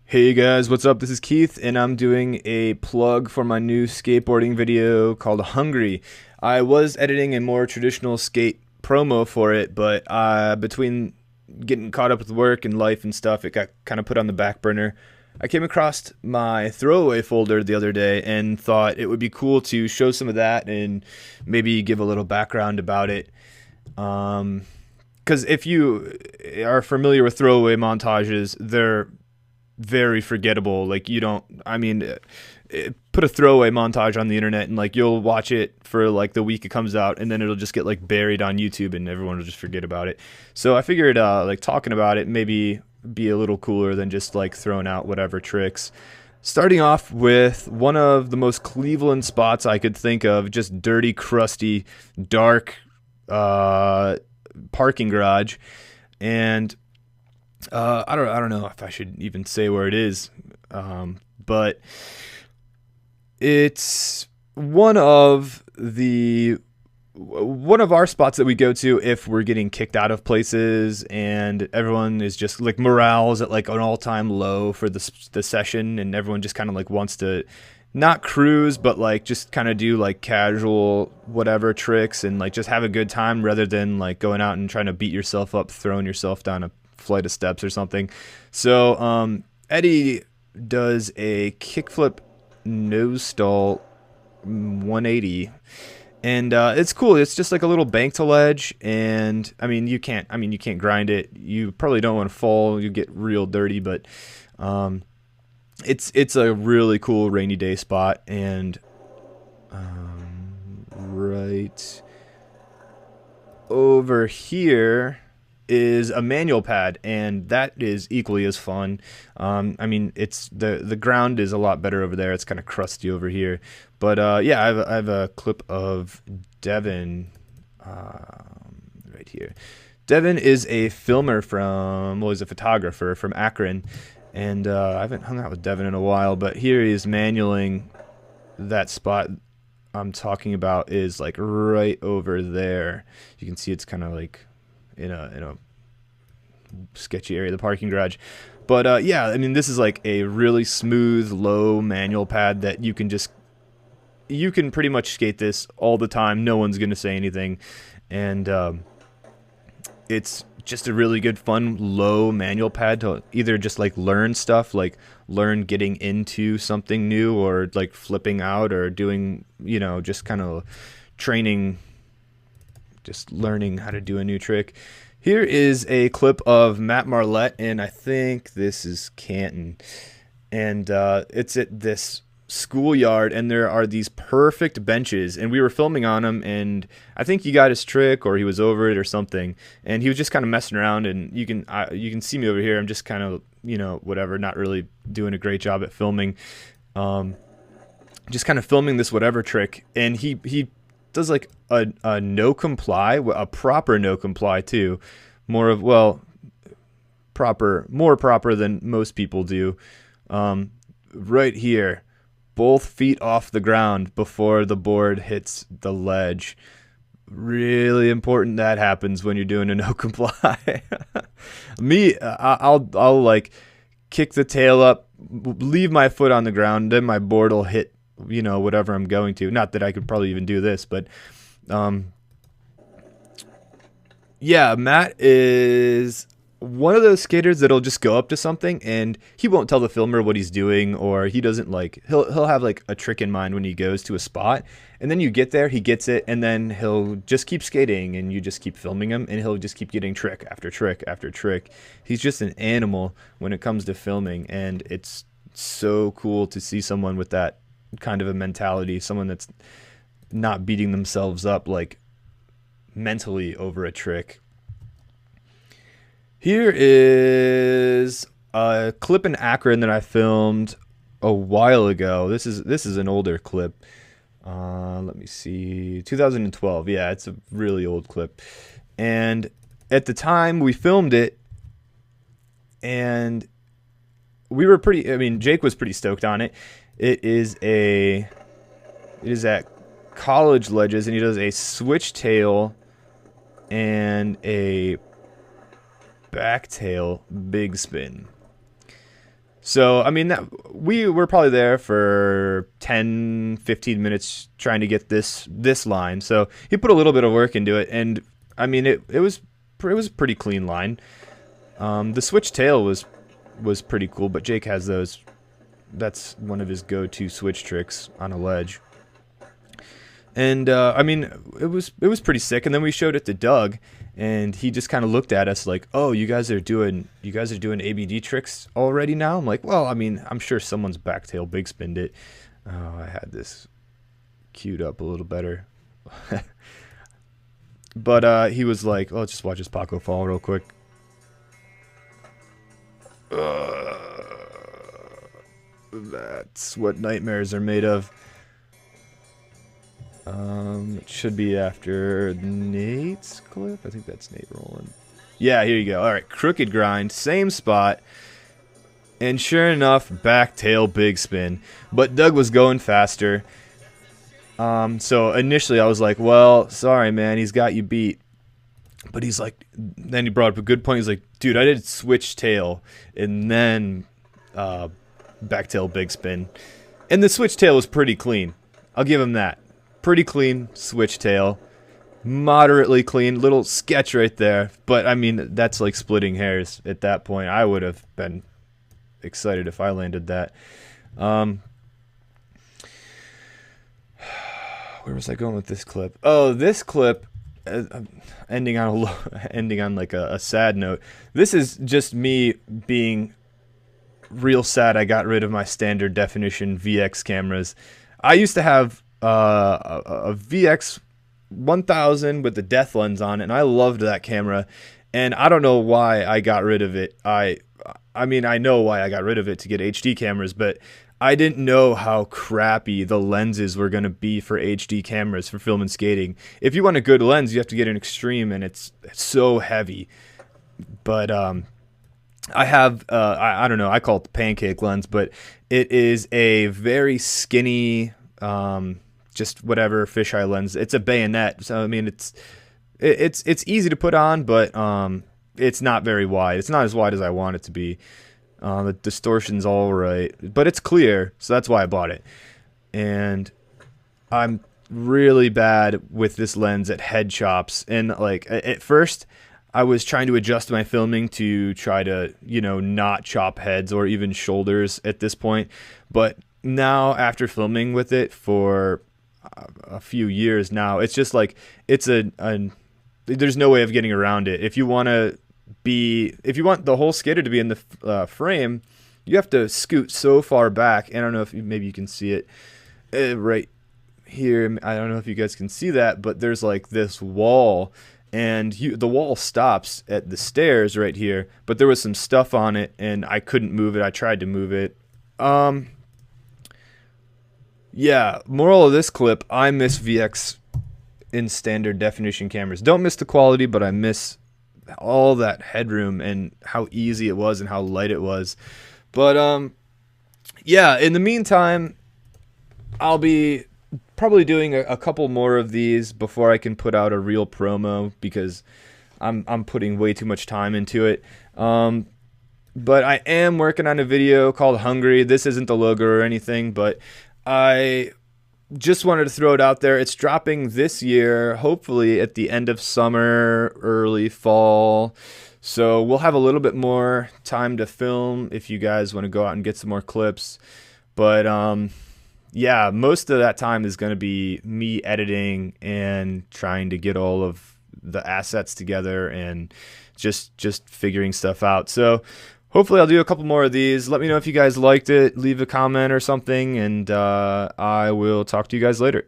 Hey guys, what's up? This is Keith, and I'm doing a plug for my new skateboarding video called Hungry. I was editing a more traditional skate promo for it, but between getting caught up with work and life and stuff, it got kind of put on the back burner. I came across my throwaway folder the other day and thought it would be cool to show some of that and maybe give a little background about it. Because if you are familiar with throwaway montages, they're very forgettable. Like you don't, I mean, put a throwaway montage on the internet and like you'll watch it for like the week it comes out, and then it'll just get like buried on YouTube and everyone will just forget about it. So I figured like talking about it maybe be a little cooler than just like throwing out whatever tricks. Starting off with one of the most Cleveland spots I could think of, just dirty, crusty, dark parking garage. And I don't know if I should even say where it is, but it's one of our spots that we go to if we're getting kicked out of places and everyone is just like morale is at like an all-time low for the session, and everyone just kind of like wants to not cruise but like just kind of do like casual whatever tricks and like just have a good time rather than like going out and trying to beat yourself up, throwing yourself down a flight of steps or something. So Eddie does a kickflip nose stall 180, and it's cool. It's just like a little bank to ledge, and you can't grind it. You probably don't want to fall. You get real dirty, but it's a really cool rainy day spot. And right over here is a manual pad, and that is equally as fun. It's the ground is a lot better over there. It's kind of crusty over here, but yeah, I have a clip of Devin right here. Devin is a filmer he's a photographer from Akron, and I haven't hung out with Devin in a while, but here he is manualing that spot I'm talking about is like right over there. You can see it's kind of like in a sketchy area of the parking garage. But yeah, this is like a really smooth, low manual pad that you can pretty much skate this all the time. No one's gonna say anything, and it's just a really good, fun, low manual pad to either just like learn stuff, like learn getting into something new, or like flipping out, or doing, just kind of training, just learning how to do a new trick. Here is a clip of Matt Marlatt, and I think this is Canton, and it's at this schoolyard, and there are these perfect benches, and we were filming on him, and I think he got his trick or he was over it or something, and he was just kind of messing around, and you can see me over here. I'm just kind of whatever, not really doing a great job at filming, just kind of filming this whatever trick, and he does like a no comply, a proper no comply too, more proper than most people do. Right here, both feet off the ground before the board hits the ledge. Really important that happens when you're doing a no comply. I'll like kick the tail up, leave my foot on the ground, then my board will hit whatever I'm going to. Not that I could probably even do this, but yeah, Matt is one of those skaters that'll just go up to something and he won't tell the filmer what he's doing, or he doesn't like, he'll have like a trick in mind when he goes to a spot, and then you get there, he gets it, and then he'll just keep skating and you just keep filming him, and he'll just keep getting trick after trick after trick. He's just an animal when it comes to filming, and it's so cool to see someone with that kind of a mentality, someone that's not beating themselves up like mentally over a trick. Here is a clip in Akron that I filmed a while ago. This is an older clip. Let me see, 2012. Yeah, it's a really old clip, and at the time we filmed it, and we were Jake was pretty stoked on it. It is at college ledges, and he does a switch tail and a back tail big spin. So, I mean, we were probably there for 10, 15 minutes trying to get this line. So he put a little bit of work into it, and I mean, it was a pretty clean line. The switch tail was pretty cool, but Jake has those. That's one of his go-to switch tricks on a ledge. And I mean, it was pretty sick. And then we showed it to Doug, and he just kind of looked at us like, "Oh, you guys are doing ABD tricks already now?" I'm like, "Well, I mean, I'm sure someone's backtail big spinned it." Oh, I had this queued up a little better. But he was like, "Oh, let's just watch this Paco fall real quick." That's what nightmares are made of. It should be after Nate's clip. I think that's Nate rolling. Yeah, here you go. All right, crooked grind, same spot. And sure enough, back tail big spin. But Doug was going faster. So initially I was like, well, sorry, man, he's got you beat. But he's like, then he brought up a good point. He's like, dude, I did switch tail and then back tail big spin. And the switch tail was pretty clean. I'll give him that. Pretty clean switch tail. Moderately clean. Little sketch right there. But, I mean, that's like splitting hairs at that point. I would have been excited if I landed that. Where was I going with this clip? Oh, this clip, ending on like a sad note. This is just me being real sad I got rid of my standard definition VX cameras. I used to have a VX 1000 with the death lens on it, and I loved that camera, and I don't know why I got rid of it. I mean, I know why I got rid of it, to get HD cameras, but I didn't know how crappy the lenses were going to be for HD cameras for film and skating. If you want a good lens, you have to get an extreme, and it's so heavy. But I have, I don't know, I call it the pancake lens, but it is a very skinny, just whatever fisheye lens. It's a bayonet, so I mean, it's easy to put on, but it's not very wide. It's not as wide as I want it to be. The distortion's all right, but it's clear, so that's why I bought it. And I'm really bad with this lens at head chops. And like at first, I was trying to adjust my filming to try to, you know, not chop heads or even shoulders at this point. But now, after filming with it for a few years now, it's just like it's there's no way of getting around it. If you want the whole skater to be in the frame, you have to scoot so far back. And I don't know if maybe you can see it right here. I don't know if you guys can see that, but there's like this wall, and the wall stops at the stairs right here, but there was some stuff on it and I couldn't move it. I tried to move it. Yeah, moral of this clip, I miss VX in standard definition cameras. Don't miss the quality, but I miss all that headroom and how easy it was and how light it was. But yeah, in the meantime, I'll be probably doing a couple more of these before I can put out a real promo, because I'm putting way too much time into it. But I am working on a video called Hungry. This isn't the logo or anything, but I just wanted to throw it out there. It's dropping this year, hopefully at the end of summer, early fall. So we'll have a little bit more time to film if you guys want to go out and get some more clips. But yeah, most of that time is going to be me editing and trying to get all of the assets together and just figuring stuff out. So hopefully I'll do a couple more of these. Let me know if you guys liked it. Leave a comment or something, and I will talk to you guys later.